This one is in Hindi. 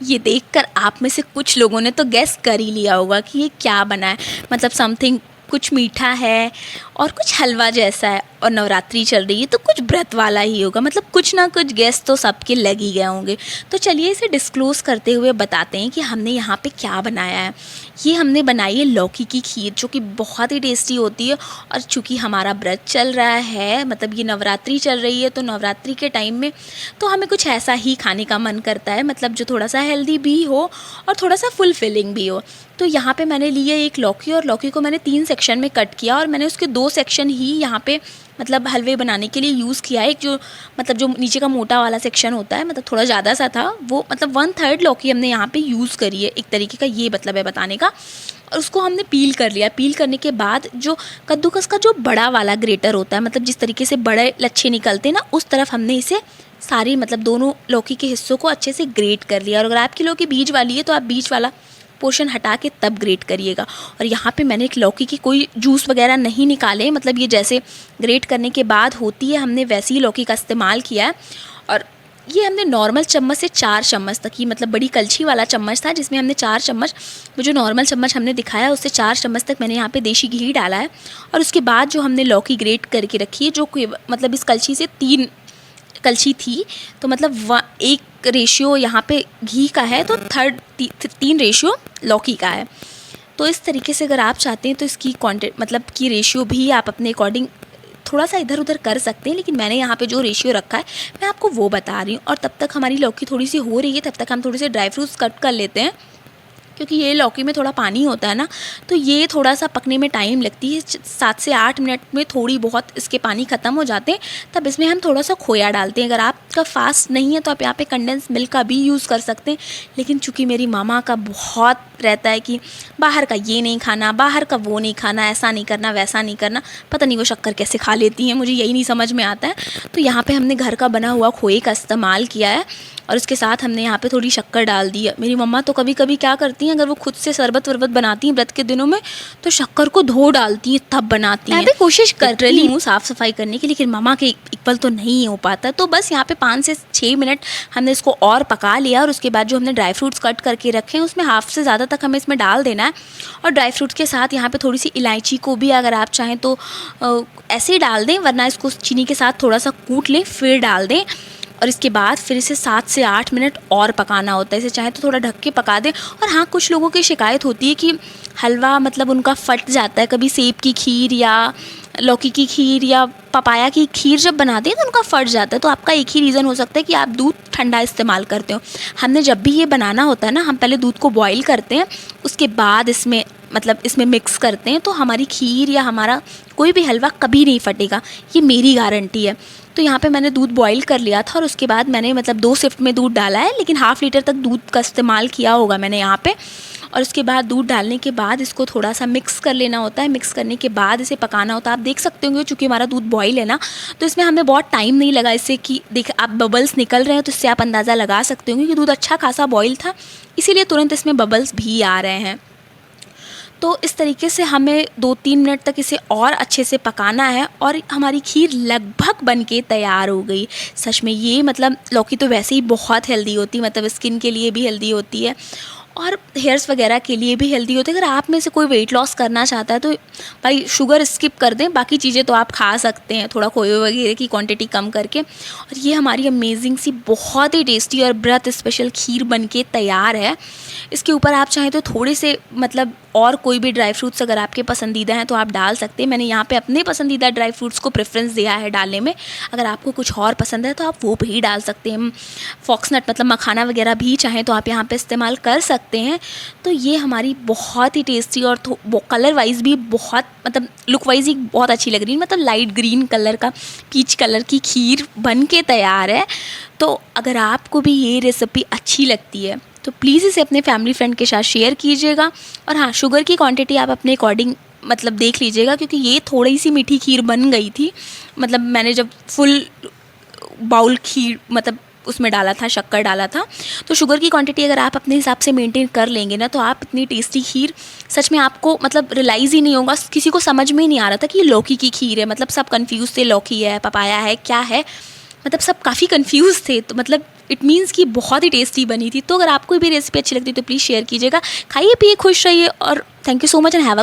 ये देखकर आप में से कुछ लोगों ने तो गेस कर ही लिया होगा कि ये क्या बना है। मतलब समथिंग कुछ मीठा है और कुछ हलवा जैसा है, और नवरात्रि चल रही है तो कुछ व्रत वाला ही होगा। मतलब कुछ ना कुछ गेस तो सबके लग ही गए होंगे। तो चलिए इसे डिस्क्लोज करते हुए बताते हैं कि हमने यहाँ पे क्या बनाया है। ये हमने बनाई है लौकी की खीर, जो कि बहुत ही टेस्टी होती है। और चूँकि हमारा व्रत चल रहा है, मतलब ये नवरात्रि चल रही है, तो नवरात्रि के टाइम में तो हमें कुछ ऐसा ही खाने का मन करता है, मतलब जो थोड़ा सा हेल्दी भी हो और थोड़ा सा फुलफिलिंग भी हो। तो यहाँ पे मैंने ली है एक लौकी, और लौकी को मैंने 3 सेक्शन में कट किया, और मैंने उसके 2 सेक्शन ही यहाँ पे मतलब हलवे बनाने के लिए यूज़ किया है। एक जो मतलब जो नीचे का मोटा वाला सेक्शन होता है, मतलब थोड़ा ज़्यादा सा था वो, मतलब 1/3 लौकी हमने यहाँ पे यूज़ करी है, एक तरीके का ये मतलब है बताने का। और उसको हमने पील कर लिया। पील करने के बाद जो कद्दूकस का जो बड़ा वाला ग्रेटर होता है, मतलब जिस तरीके से बड़े लच्छे निकलते हैं ना, उस तरफ हमने इसे सारी मतलब दोनों लौकी के हिस्सों को अच्छे से ग्रेट कर लिया। और अगर आपकी लौकी बीज वाली है तो आप बीज वाला पोर्शन हटा के तब ग्रेट करिएगा। और यहाँ पे मैंने एक लौकी की कोई जूस वगैरह नहीं निकाले, मतलब ये जैसे ग्रेट करने के बाद होती है हमने वैसी ही लौकी का इस्तेमाल किया है। और ये हमने नॉर्मल चम्मच से 4 चम्मच तक ही, मतलब बड़ी कलछी वाला चम्मच था जिसमें हमने 4 चम्मच, वो जो नॉर्मल चम्मच हमने दिखाया उससे 4 चम्मच तक मैंने यहाँ पे देसी घी डाला है। और उसके बाद जो हमने लौकी ग्रेट करके रखी है, जो मतलब इस कलछी से 3 कलछी थी, तो मतलब 1 रेशियो यहाँ पे घी का है, तो 3 रेशियो लौकी का है। तो इस तरीके से अगर आप चाहते हैं तो इसकी क्वांटिटी मतलब की रेशियो भी आप अपने अकॉर्डिंग थोड़ा सा इधर उधर कर सकते हैं, लेकिन मैंने यहाँ पे जो रेशियो रखा है मैं आपको वो बता रही हूँ। और तब तक हमारी लौकी थोड़ी सी हो रही है, तब तक हम थोड़े से ड्राई फ्रूट्स कट कर लेते हैं, क्योंकि ये लौकी में थोड़ा पानी होता है ना, तो ये थोड़ा सा पकने में टाइम लगती है। 7 से 8 मिनट में थोड़ी बहुत इसके पानी ख़त्म हो जाते हैं, तब इसमें हम थोड़ा सा खोया डालते हैं। अगर आपका फास्ट नहीं है तो आप यहाँ पे कंडेंस मिल्क का भी यूज़ कर सकते हैं, लेकिन चूँकि मेरी मामा का बहुत रहता है कि बाहर का ये नहीं खाना, बाहर का वो नहीं खाना, ऐसा नहीं करना, वैसा नहीं करना, पता नहीं वो शक्कर कैसे खा लेती हैं, मुझे यही नहीं समझ में आता है। तो यहाँ पे हमने घर का बना हुआ खोए का इस्तेमाल किया है, और उसके साथ हमने यहाँ पे थोड़ी शक्कर डाल दी है। मेरी मम्मा तो कभी कभी क्या करती हैं, अगर वो खुद से शरबत वरबत बनाती हैं व्रत के दिनों में, तो शक्कर को धो डालती हैं तब बनाती हैं। मैं भी कोशिश कर रही हूँ साफ़ सफाई करने की, लेकिन मामा के इक्वल तो नहीं हो पाता। तो बस यहाँ पे 5 से 6 मिनट हमने इसको और पका लिया, और उसके बाद जो हमने ड्राई फ्रूट्स कट करके रखे हैं उसमें हाफ से ज़्यादा तक हमें इसमें डाल देना है। और ड्राई फ्रूट्स के साथ यहाँ पे थोड़ी सी इलायची को भी अगर आप चाहें तो ऐसे ही डाल दें, वरना इसको चीनी के साथ थोड़ा सा कूट लें फिर डाल दें। और इसके बाद फिर इसे 7 से 8 मिनट और पकाना होता है। इसे चाहे तो थोड़ा ढक के पका दें। और हाँ, कुछ लोगों की शिकायत होती है कि हलवा मतलब उनका फट जाता है, कभी सेब की खीर या लौकी की खीर या पपाया की खीर जब बनाते हैं तो उनका फट जाता है। तो आपका एक ही रीज़न हो सकता है कि आप दूध ठंडा इस्तेमाल करते हो। हमने जब भी ये बनाना होता है ना, हम पहले दूध को बॉईल करते हैं, उसके बाद इसमें मतलब इसमें मिक्स करते हैं, तो हमारी खीर या हमारा कोई भी हलवा कभी नहीं फटेगा, ये मेरी गारंटी है। तो यहाँ पे मैंने दूध बॉईल कर लिया था, और उसके बाद मैंने मतलब 2 शिफ्ट में दूध डाला है, लेकिन ½ लीटर तक दूध का इस्तेमाल किया होगा मैंने यहाँ पे। और उसके बाद दूध डालने के बाद इसको थोड़ा सा मिक्स कर लेना होता है। मिक्स करने के बाद इसे पकाना होता है। आप देख सकते होंगे चूँकि हमारा दूध बॉईल है ना, तो इसमें हमें बहुत टाइम नहीं लगा। इससे कि देख आप बबल्स निकल रहे हैं, तो इससे आप अंदाज़ा लगा सकते होंगे कि दूध अच्छा खासा बॉईल था, इसीलिए तुरंत इसमें बबल्स भी आ रहे हैं। तो इस तरीके से हमें 2-3 मिनट तक इसे और अच्छे से पकाना है, और हमारी खीर लगभग बनके तैयार हो गई। सच में ये मतलब लौकी तो वैसे ही बहुत हेल्दी होती है, मतलब स्किन के लिए भी हेल्दी होती है और हेयर्स वगैरह के लिए भी हेल्दी होती है। अगर आप में से कोई वेट लॉस करना चाहता है तो भाई शुगर स्किप कर दें, बाकी चीज़ें तो आप खा सकते हैं, थोड़ा खोए वगैरह की क्वांटिटी कम करके। और ये हमारी अमेजिंग सी बहुत ही टेस्टी और व्रत स्पेशल खीर बनके तैयार है। इसके ऊपर आप चाहें तो थोड़े से मतलब और कोई भी ड्राई फ्रूट्स अगर आपके पसंदीदा हैं तो आप डाल सकते हैं। मैंने यहाँ पे अपने पसंदीदा ड्राई फ्रूट्स को प्रेफरेंस दिया है डालने में। अगर आपको कुछ और पसंद है तो आप वो भी डाल सकते हैं। फॉक्सनट मतलब मखाना वगैरह भी चाहें तो आप यहाँ पे इस्तेमाल कर सकते हैं। तो ये हमारी बहुत ही टेस्टी और कलर वाइज भी बहुत मतलब लुक वाइज ही बहुत अच्छी लग रही है, मतलब लाइट ग्रीन कलर का पीच कलर की खीर बन के तैयार है। तो अगर आपको भी ये रेसिपी अच्छी लगती है तो प्लीज़ इसे अपने फैमिली फ्रेंड के साथ शेयर कीजिएगा। और हाँ, शुगर की क्वांटिटी आप अपने अकॉर्डिंग मतलब देख लीजिएगा, क्योंकि ये थोड़ी सी मीठी खीर बन गई थी। मतलब मैंने जब फुल बाउल खीर मतलब उसमें डाला था, शक्कर डाला था, तो शुगर की क्वांटिटी अगर आप अपने हिसाब से मेंटेन कर लेंगे ना, तो आप इतनी टेस्टी खीर सच में आपको मतलब रियलाइज़ ही नहीं होगा। किसी को समझ में ही नहीं आ रहा था कि ये लौकी की खीर है, मतलब सब कंफ्यूज थे, लौकी है, पपाया है, क्या है। मतलब सब काफ़ी कंफ्यूज थे, तो मतलब इट मीन्स कि बहुत ही टेस्टी बनी थी। तो अगर आपको भी रेसिपी अच्छी लगती है तो प्लीज़ शेयर कीजिएगा। खाइए पिए खुश रहिए और thank you so much and have a